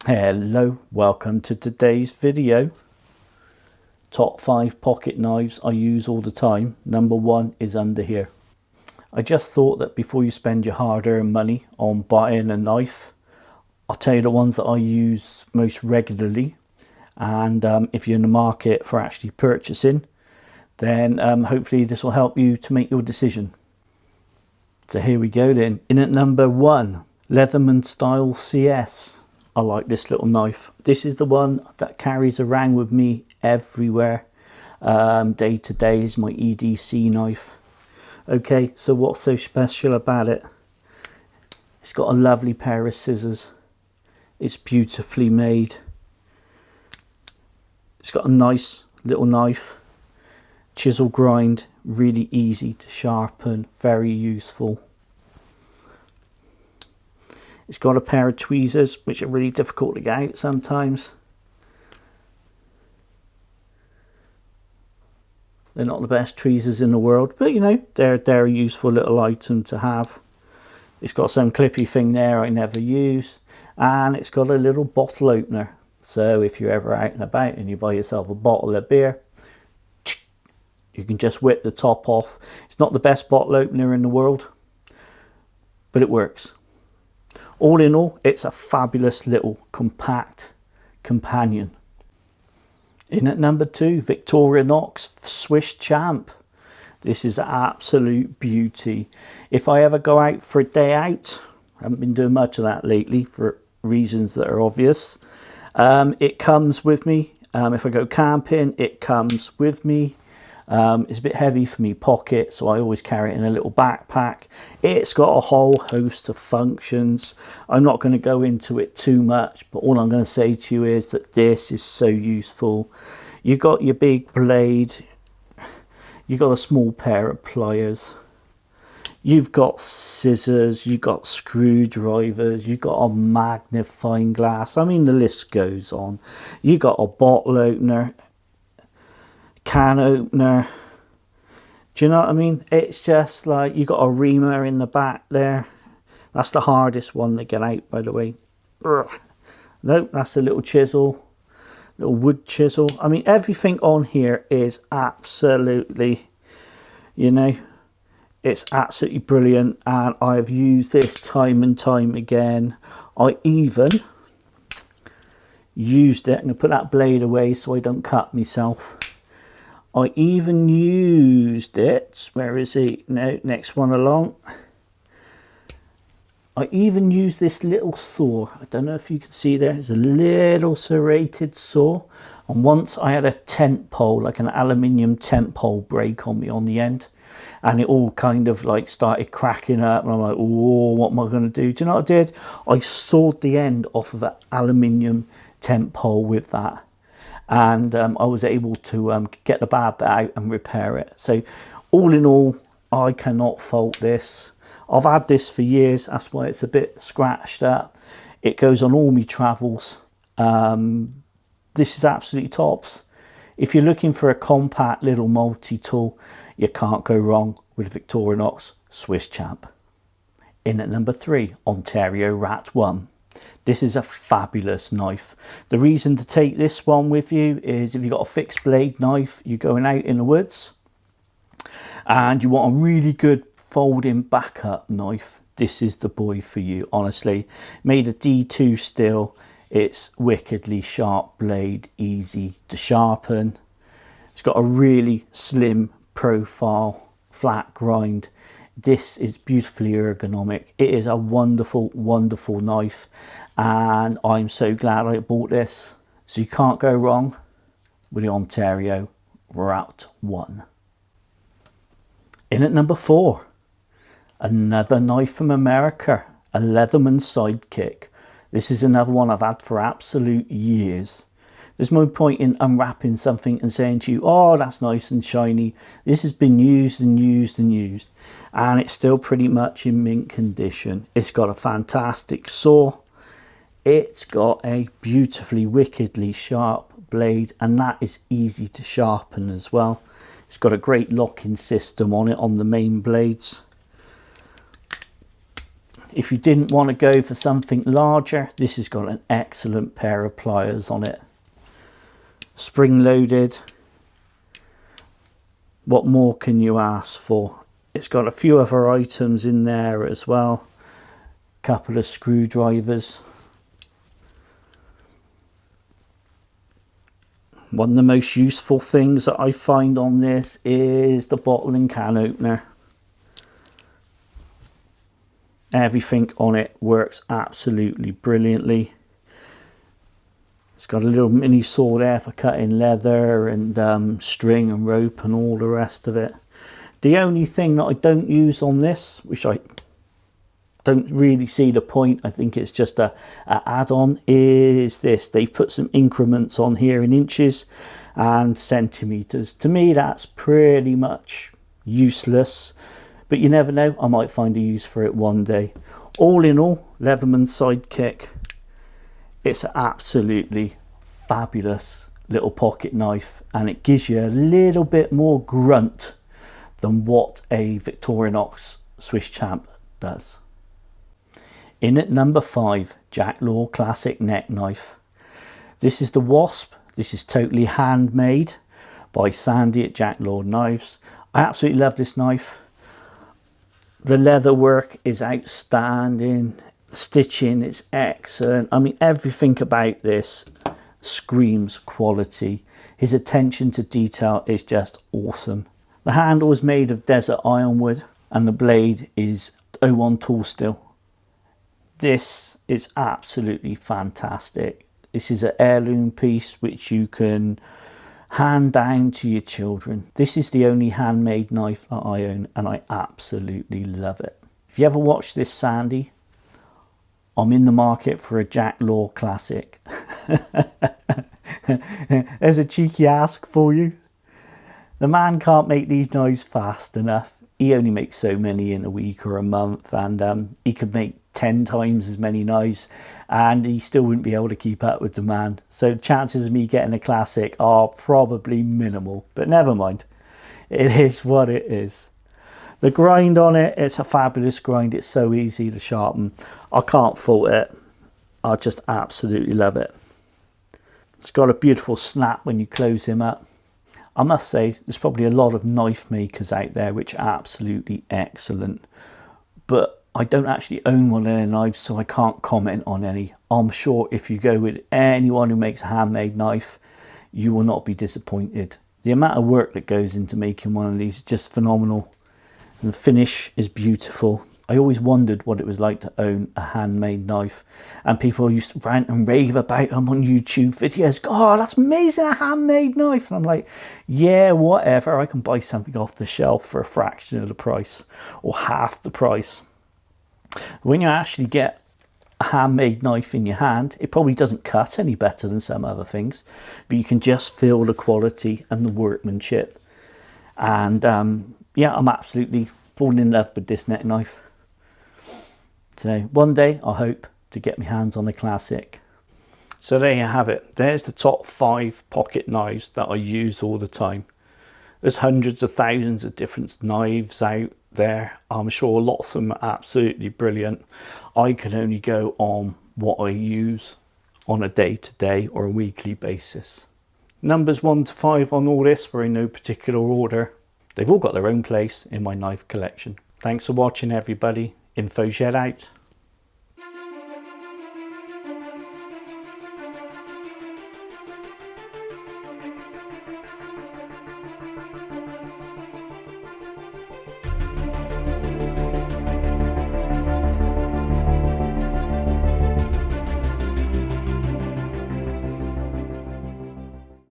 Hello, welcome to today's video. Top 5 pocket knives I use all the time. Number 1 is under here. I just thought that before you spend your hard-earned money on buying a knife, I'll tell you the ones that I use most regularly, and if you're in the market for actually purchasing, then hopefully this will help you to make your decision. So here we go then. In at number 1, Leatherman Style CS. I like this little knife. This is the one that carries around with me everywhere. Day to day is my EDC knife. Okay, so what's so special about it? It's got a lovely pair of scissors. It's beautifully made. It's got a nice little knife. Chisel grind, really easy to sharpen, very useful. It's got a pair of tweezers, which are really difficult to get out sometimes. They're not the best tweezers in the world, but you know, they're a useful little item to have. It's got some clippy thing there I never use, and it's got a little bottle opener. So if you're ever out and about and you buy yourself a bottle of beer, you can just whip the top off. It's not the best bottle opener in the world, but it works. All in all, it's a fabulous little compact companion. In at number 2, Victorinox Swiss Champ. This is absolute beauty. If I ever go out for a day out, I haven't been doing much of that lately for reasons that are obvious. It comes with me. If I go camping, it comes with me. It's a bit heavy for me pocket, so I always carry it in a little backpack. It's got a whole host of functions. I'm not going to go into it too much, but all I'm going to say to you is that this is so useful. You've got your big blade, you've got a small pair of pliers, you've got scissors, you've got screwdrivers, you've got a magnifying glass. I mean, the list goes on. You've got a bottle opener, can opener. Do you know what I mean? It's just like, you got a reamer in the back there. That's the hardest one to get out, by the way. Nope, that's a little chisel, little wood chisel. I mean, everything on here is absolutely, you know, it's absolutely brilliant, and I've used this time and time again. I even used it, I'm going to put that blade away so I don't cut myself. I even used it, where is he? No, next one along. I even used this little saw. I don't know if you can see there, it's a little serrated saw. And once I had a tent pole, like an aluminium tent pole break on me on the end. And it all kind of like started cracking up. And I'm like, oh, what am I going to do? Do you know what I did? I sawed the end off of that aluminium tent pole with that. And I was able to get the bad bit out and repair it. So all in all, I cannot fault this. I've had this for years, that's why it's a bit scratched up. It goes on all my travels. This is absolutely tops. If you're looking for a compact little multi-tool, you can't go wrong with Victorinox Swiss Champ. In at number 3, Ontario Rat 1. This is a fabulous knife. The reason to take this one with you is if you've got a fixed blade knife, you're going out in the woods and you want a really good folding backup knife, this is the boy for you, honestly. Made of D2 steel, it's wickedly sharp blade, easy to sharpen. It's got a really slim profile, flat grind. This is beautifully ergonomic. It is a wonderful, wonderful knife, and I'm so glad I bought this. So you can't go wrong with the Ontario Rat 1. In at number 4, another knife from America, a Leatherman Sidekick. This is another one I've had for absolute years. There's no point in unwrapping something and saying to you, oh, that's nice and shiny. This has been used and used and used, and it's still pretty much in mint condition. It's got a fantastic saw. It's got a beautifully, wickedly sharp blade, and that is easy to sharpen as well. It's got a great locking system on it on the main blades. If you didn't want to go for something larger, this has got an excellent pair of pliers on it. Spring loaded. What more can you ask for? It's got a few other items in there as well. Couple of screwdrivers. One of the most useful things that I find on this is the bottle and can opener. Everything on it works absolutely brilliantly. It's got a little mini saw there for cutting leather and string and rope and all the rest of it. The only thing that I don't use on this, which I don't really see the point, I think it's just a add-on, is this. They put some increments on here in inches and centimeters. To me, that's pretty much useless, but you never know, I might find a use for it one day. All in all, Leatherman Sidekick, it's an absolutely fabulous little pocket knife, and it gives you a little bit more grunt than what a Victorinox Swiss Champ does. In at number 5, Jacklore Classic Neck Knife. This is the Wasp. This is totally handmade by Sandy at Jacklore Knives. I absolutely love this knife. The leather work is outstanding. The stitching is excellent. I mean, everything about this screams quality. His attention to detail is just awesome. The handle is made of desert ironwood and the blade is 01 tool steel. This is absolutely fantastic. This is an heirloom piece which you can hand down to your children. This is the only handmade knife that I own and I absolutely love it. If you ever watch this, Sandy, I'm in the market for a Jacklore Classic. There's a cheeky ask for you. The man can't make these knives fast enough. He only makes so many in a week or a month, and he could make 10 times as many knives and he still wouldn't be able to keep up with demand. So chances of me getting a classic are probably minimal, but never mind. It is what it is. The grind on it, it's a fabulous grind. It's so easy to sharpen. I can't fault it. I just absolutely love it. It's got a beautiful snap when you close him up. I must say, there's probably a lot of knife makers out there which are absolutely excellent, but I don't actually own one of their knives, so I can't comment on any. I'm sure if you go with anyone who makes a handmade knife, you will not be disappointed. The amount of work that goes into making one of these is just phenomenal. And the finish is beautiful. I always wondered what it was like to own a handmade knife. And people used to rant and rave about them on YouTube videos. Oh, that's amazing, a handmade knife. And I'm like, yeah, whatever. I can buy something off the shelf for a fraction of the price or half the price. When you actually get a handmade knife in your hand, it probably doesn't cut any better than some other things, but you can just feel the quality and the workmanship. And yeah, I'm absolutely falling in love with this neck knife. So one day I hope to get my hands on a classic. So there you have it. There's the top 5 pocket knives that I use all the time. There's hundreds of thousands of different knives out there. I'm sure lots of them are absolutely brilliant. I can only go on what I use on a day-to-day or a weekly basis. Numbers 1 to 5 on all this were in no particular order. They've all got their own place in my knife collection. Thanks for watching, everybody. InfoZhed out.